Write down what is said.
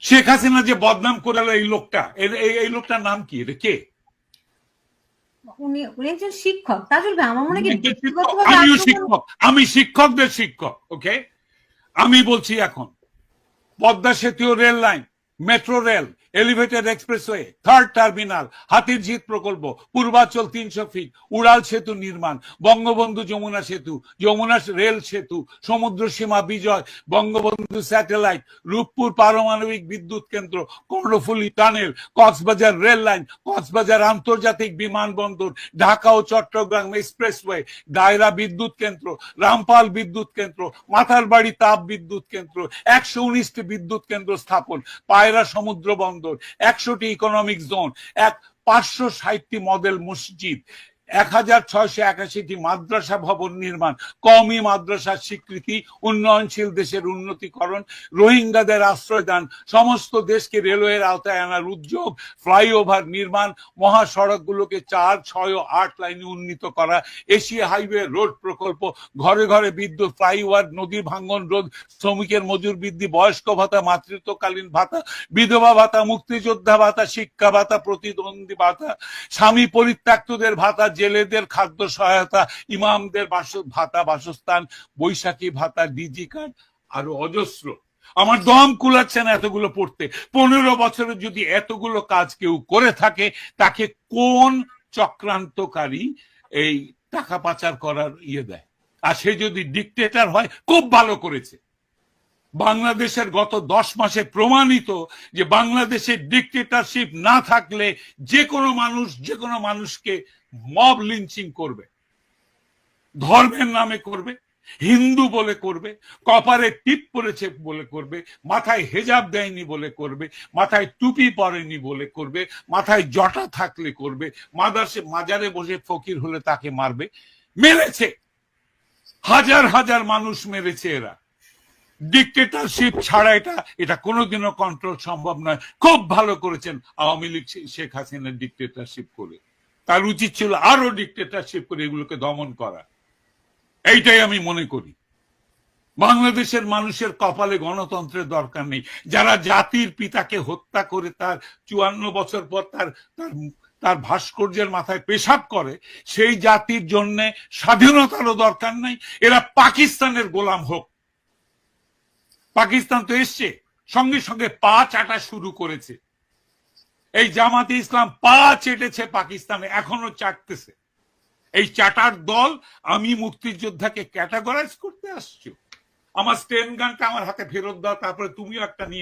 শেখ হাসিনা যে বদনাম করে এই লোকটা, এই লোকটার নাম কি, এটা কে? উনি উনি একজন শিক্ষক। তাজুল ভাই, আমার মনে হয় কি শিক্ষক, ব্যক্তিগতভাবে আমিও আক্রমণ। শিক্ষক, আমি শিক্ষকদের শিক্ষক। ওকে, আমি বলছি এখন পদ্মা সেতু, rail line, metro rail, elevated expressway, third terminal, Hatirjheel প্রকল্প, পূর্বাচল 300 ফিট, উড়াল সেতু নির্মাণ, বঙ্গবন্ধু যমুনা সেতু, যমুনা রেল সেতু, সমুদ্র সীমা বিজয়, বঙ্গবন্ধু স্যাটেলাইট, রূপপুর পারমাণবিক বিদ্যুৎ কেন্দ্র, Karnaphuli tunnel, Cox's Bazar rail line, Cox's Bazar আন্তর্জাতিক বিমানবন্দর, ঢাকা ও চট্টগ্রাম এক্সপ্রেসওয়ে, দায়রা বিদ্যুৎ কেন্দ্র, রামপাল বিদ্যুৎ কেন্দ্র, মাথারবাড়ি তাপ বিদ্যুৎ কেন্দ্র, 119টি বিদ্যুৎ কেন্দ্র স্থাপন, পায়রা সমুদ্র বন্দর, 100টি ইকোনমিক জোন, 560টি মডেল মসজিদ, 1681টি মাদ্রাসা ভবন নির্মাণ, কওমি মাদ্রাসার স্বীকৃতি, উন্নয়নশীল দেশের উন্নতিকরণ, রোহিঙ্গাদের আশ্রয় দান, সমস্ত দেশকে রেলওয়ের আওতায় আনার উদ্যোগ, ফ্লাইওভার নির্মাণ, মহাসড়কগুলোকে 4, 6 ও 8 লাইনে উন্নীত করা, এশিয়া হাইওয়ে রোড প্রকল্প, ঘরে ঘরে বিদ্যুৎ, ফ্লাইওভার, নদী ভাঙ্গন রোধ, শ্রমিকের মজুর বৃদ্ধি, বয়স্ক ভাতা, মাতৃত্বকালীন ভাতা, বিধবা ভাতা, মুক্তিযোদ্ধা ভাতা, শিক্ষা ভাতা, প্রতিদ্বন্দ্বী ভাতা, স্বামী পরিত্যক্তদের ভাতা, জেলেদের খাদ্য সহায়তা, ইমামদের ভাতা, বাসস্থান, বৈশাখী ভাতা, ডিজি কার্ড, আরো অজস্র। আমার দম কুলাচ্ছে না এতগুলো পড়তে। 15 বছরে যদি এতগুলো কাজ কেউ করে থাকে, তাকে কোন চক্রান্তকারী এই টাকা পাচার করার দেয়? আর সে যদি ডিকটেটর হয়, খুব ভালো করেছে। বাংলাদেশের গত 10 মাসে প্রমাণিত যে বাংলাদেশের ডিকটেটরশিপ না থাকলে যে কোনো মানুষ যে কোনো মানুষকে মব লিঞ্চিং করবে, ধর্মের নামে করবে, হিন্দু বলে করবে, কপারে টিপ পরেছে বলে করবে, মাথায় হেজাব দেয়নি বলে করবে, মাথায় টুপি পরেনি বলে করবে, মাথায় জটা থাকলে করবে, মাজারে বসে ফকির হলে তাকে মারবে। মেরেছে, হাজার হাজার মানুষ মেরেছে এরা। ডিকটেটরশিপ ছাড়া এটা কোনোদিনও কন্ট্রোল সম্ভব নয়। খুব ভালো করেছেন আওয়ামী লীগ শেখ হাসিনা ডিকটেটরশিপ করে। তার উচিত ছিল আরো ডিকটেটরশিপ করে এগুলোকে দমন করা। এইটাই আমি মনে করি। বাংলাদেশের মানুষের কপালে গণতন্ত্রের দরকার নেই। যারা জাতির পিতাকে হত্যা করে তার 54 বছর পর তার তার ভাস্কর্যের মাথায় পেশাব করে, সেই জাতির জন্য স্বাধীনতারও দরকার নাই। এরা পাকিস্তানের গোলাম হোক। পাকিস্তান তো এসছে, সঙ্গে সঙ্গে পা চাটা শুরু করেছে। এই জামাতে ইসলাম পা চেটেছে পাকিস্তানে, এখনো চাটতেছে। এই চাটার দল আমি মুক্তিযোদ্ধাকে ক্যাটাগরাইজ করতে আসছো? আমার স্টেন গানটা আমার হাতে ফেরত দাও, তারপরে তুমিও একটা নিয়ে